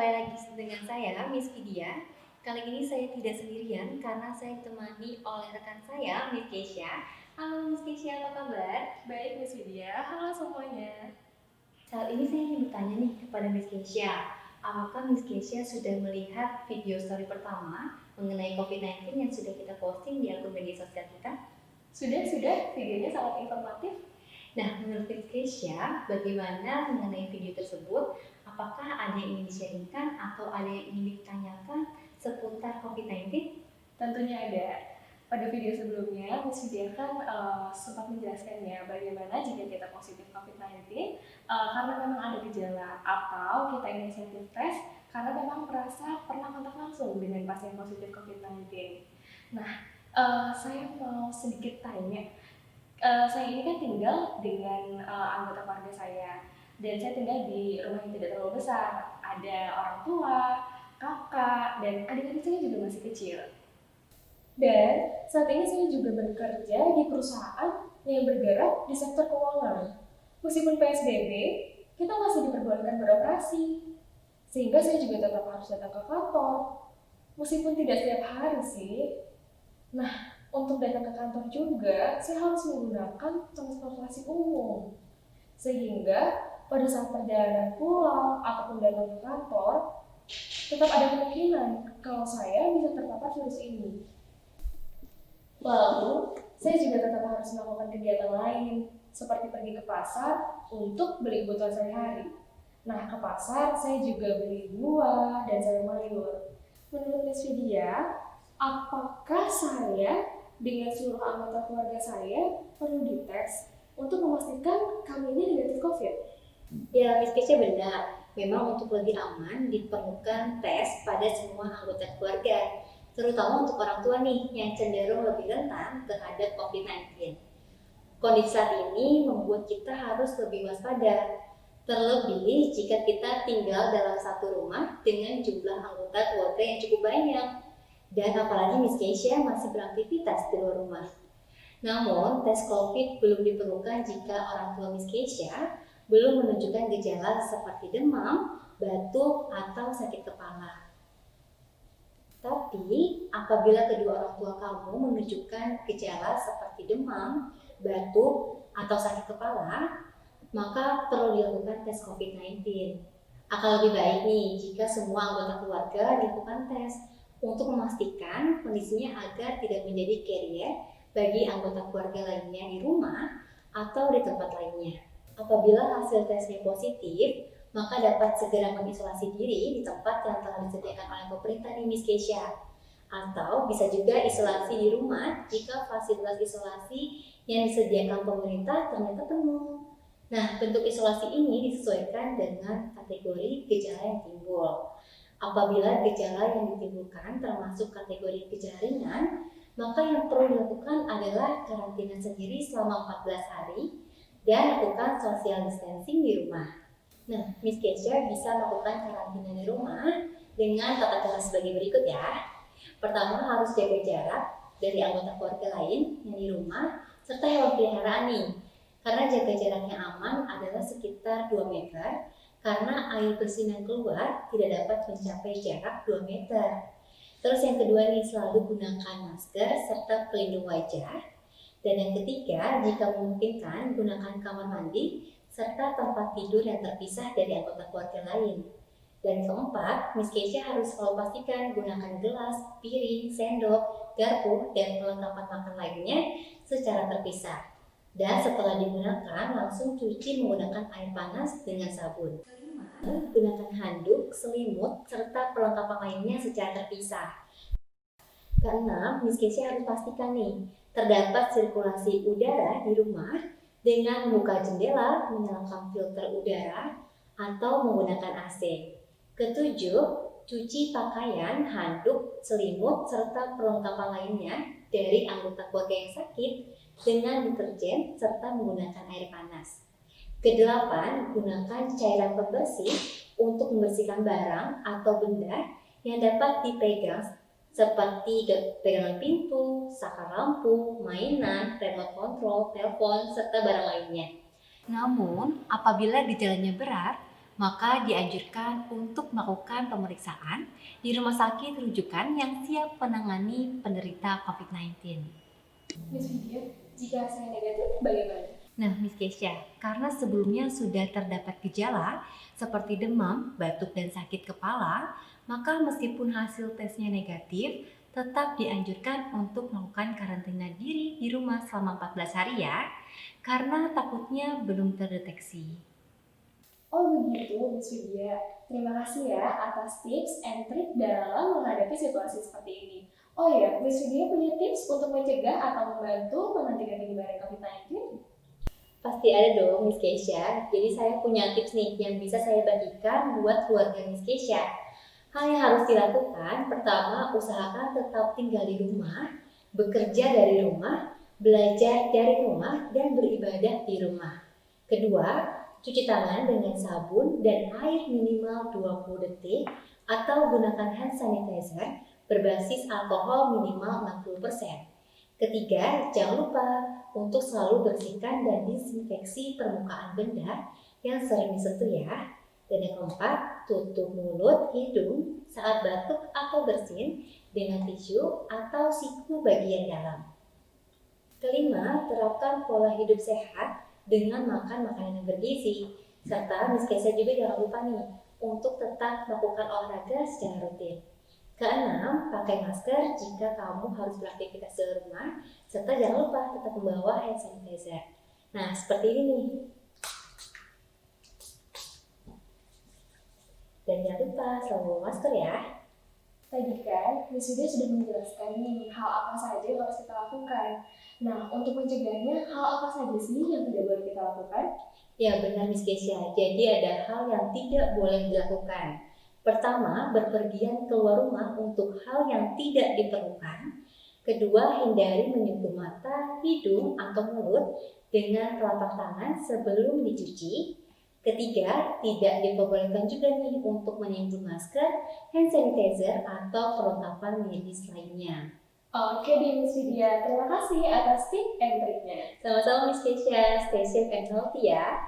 kembali lagi dengan saya, Miss Vidya. Kali ini saya tidak sendirian karena saya ditemani oleh rekan saya, Miss Keisha. Halo Miss Keisha, apa kabar? Baik, Miss Widya. Halo semuanya. Saat ini saya ingin bertanya nih kepada Miss Keisha. Apakah Miss Keisha sudah melihat video story pertama mengenai COVID-19 yang sudah kita posting di akun media sosial kita? Sudah. Videonya sangat informatif. Nah, menurut Miss Keisha, bagaimana mengenai video tersebut? Apakah ada yang ingin di-sharingkan atau ada yang ingin ditanyakan seputar COVID-19? Tentunya ada. Pada video sebelumnya, Miss Widya kan sempat menjelaskannya bagaimana jika kita positif COVID-19 karena memang ada gejala atau kita inisiatif tes karena memang merasa pernah kontak langsung dengan pasien positif COVID-19. Nah, saya mau sedikit tanya. Saya ini kan tinggal dengan anggota keluarga saya dan saya tinggal di rumah yang tidak terlalu besar. Ada orang tua, kakak, dan adik-adik saya juga masih kecil. Dan saat ini saya juga bekerja di perusahaan yang bergerak di sektor keuangan. Meskipun PSBB, kita masih diperbolehkan beroperasi. Sehingga saya juga tetap harus datang ke kantor. Meskipun tidak setiap hari sih. Nah, untuk datang ke kantor juga, saya harus menggunakan transportasi umum. Sehingga pada saat perjalanan pulang ataupun datang ke kantor, tetap ada kemungkinan kalau saya bisa terpapar virus ini. Lalu, saya juga tetap harus melakukan kegiatan lain, seperti pergi ke pasar untuk beli kebutuhan sehari-hari. Nah, ke pasar saya juga beli buah dan sayur mayur. Menurut Miss Vidya, apakah saya dengan seluruh anggota keluarga saya perlu dites untuk memastikan kami ini negatif COVID? Ya, Miss Keisha benar. Memang untuk lebih aman diperlukan tes pada semua anggota keluarga, terutama untuk orang tua nih yang cenderung lebih rentan terhadap COVID-19. Kondisi saat ini membuat kita harus lebih waspada, terlebih jika kita tinggal dalam satu rumah dengan jumlah anggota keluarga yang cukup banyak. Dan apalagi Miss Keisha masih beraktivitas di luar rumah. Namun, tes COVID belum diperlukan jika orang tua Miss Keisha belum menunjukkan gejala seperti demam, batuk, atau sakit kepala. Tapi, apabila kedua orang tua kamu menunjukkan gejala seperti demam, batuk, atau sakit kepala, maka perlu dilakukan tes COVID-19. Akan lebih baik nih jika semua anggota keluarga dilakukan tes untuk memastikan kondisinya agar tidak menjadi carrier bagi anggota keluarga lainnya di rumah atau di tempat lainnya. Apabila hasil tesnya positif, maka dapat segera mengisolasi diri di tempat yang telah disediakan oleh pemerintah di Miss Keisha. Atau bisa juga isolasi di rumah jika fasilitas isolasi yang disediakan pemerintah ternyata penuh. Nah, bentuk isolasi ini disesuaikan dengan kategori gejala yang timbul. Apabila gejala yang ditimbulkan termasuk kategori gejala ringan, maka yang perlu dilakukan adalah karantina sendiri selama 14 hari dan lakukan social distancing di rumah. Nah, Miss Keisha bisa melakukan karantina di rumah dengan tata cara sebagai berikut ya. Pertama, harus jaga jarak dari anggota keluarga lain yang di rumah serta hewan peliharaan nih. Karena jaga jarak yang aman adalah sekitar 2 meter karena air bersih yang keluar tidak dapat mencapai jarak 2 meter. Terus yang kedua nih, selalu gunakan masker serta pelindung wajah. Dan yang ketiga, jika memungkinkan, gunakan kamar mandi serta tempat tidur yang terpisah dari anggota keluarga lain. Dan keempat, Miss Keisha harus selalu pastikan gunakan gelas, piring, sendok, garpu, dan perlengkapan makan lainnya secara terpisah. Dan setelah digunakan, langsung cuci menggunakan air panas dengan sabun. Kelima, gunakan handuk, selimut, serta perlengkapan lainnya secara terpisah. Keenam, Miss Keisha harus pastikan nih, terdapat sirkulasi udara di rumah dengan membuka jendela, menyalakan filter udara, atau menggunakan AC. Ketujuh, cuci pakaian, handuk, selimut, serta perlengkapan lainnya dari anggota keluarga yang sakit dengan deterjen serta menggunakan air panas. Kedelapan, gunakan cairan pembersih untuk membersihkan barang atau benda yang dapat dipegang seperti pegangan pintu, saklar lampu, mainan, remote control, telepon, serta barang lainnya. Namun, apabila gejalanya berat, maka dianjurkan untuk melakukan pemeriksaan di rumah sakit rujukan yang siap menangani penderita COVID-19. Miss Vidya, jika hasilnya negatif, bagaimana? Nah, Miss Keisha, karena sebelumnya sudah terdapat gejala seperti demam, batuk, dan sakit kepala, maka meskipun hasil tesnya negatif, tetap dianjurkan untuk melakukan karantina diri di rumah selama 14 hari ya, karena takutnya belum terdeteksi. Oh begitu, Miss Vidya. Terima kasih ya atas tips and trik dalam menghadapi situasi seperti ini. Oh ya, Miss Vidya punya tips untuk mencegah atau membantu menghentikan penyebaran COVID-19? Pasti ada dong Miss Keisha, jadi saya punya tips nih yang bisa saya bagikan buat keluarga Miss Keisha. Hal yang harus dilakukan, pertama usahakan tetap tinggal di rumah, bekerja dari rumah, belajar dari rumah, dan beribadah di rumah. Kedua, cuci tangan dengan sabun dan air minimal 20 detik atau gunakan hand sanitizer berbasis alkohol minimal 60%. Ketiga, jangan lupa untuk selalu bersihkan dan disinfeksi permukaan benda yang sering disentuh ya. Dan yang keempat, tutup mulut, hidung saat batuk atau bersin dengan tisu atau siku bagian dalam. Kelima, terapkan pola hidup sehat dengan makan makanan yang bergizi. Serta Miss Keisha juga jangan lupa nih untuk tetap melakukan olahraga secara rutin. Keenam, pakai masker jika kamu harus beraktivitas di rumah, serta jangan lupa tetap membawa hand sanitizer. Nah, seperti ini nih. Dan jangan lupa selalu bawa masker ya. Tadi kan, Miss Vidya sudah menjelaskan nih hal apa saja yang harus kita lakukan. Nah, untuk mencegahnya, hal apa saja sih yang tidak boleh kita lakukan? Ya benar Miss Keisha, jadi ada hal yang tidak boleh dilakukan. Pertama, berpergian keluar rumah untuk hal yang tidak diperlukan. Kedua, hindari menyentuh mata, hidung, atau mulut dengan telapak tangan sebelum dicuci. Ketiga, tidak diperbolehkan juga nih untuk menyentuh masker, hand sanitizer, atau perlengkapan medis lainnya. Oke deh Miss Vidya, terima kasih atas tips and triknya. Sama-sama Miss Keisha, stay safe and healthy ya.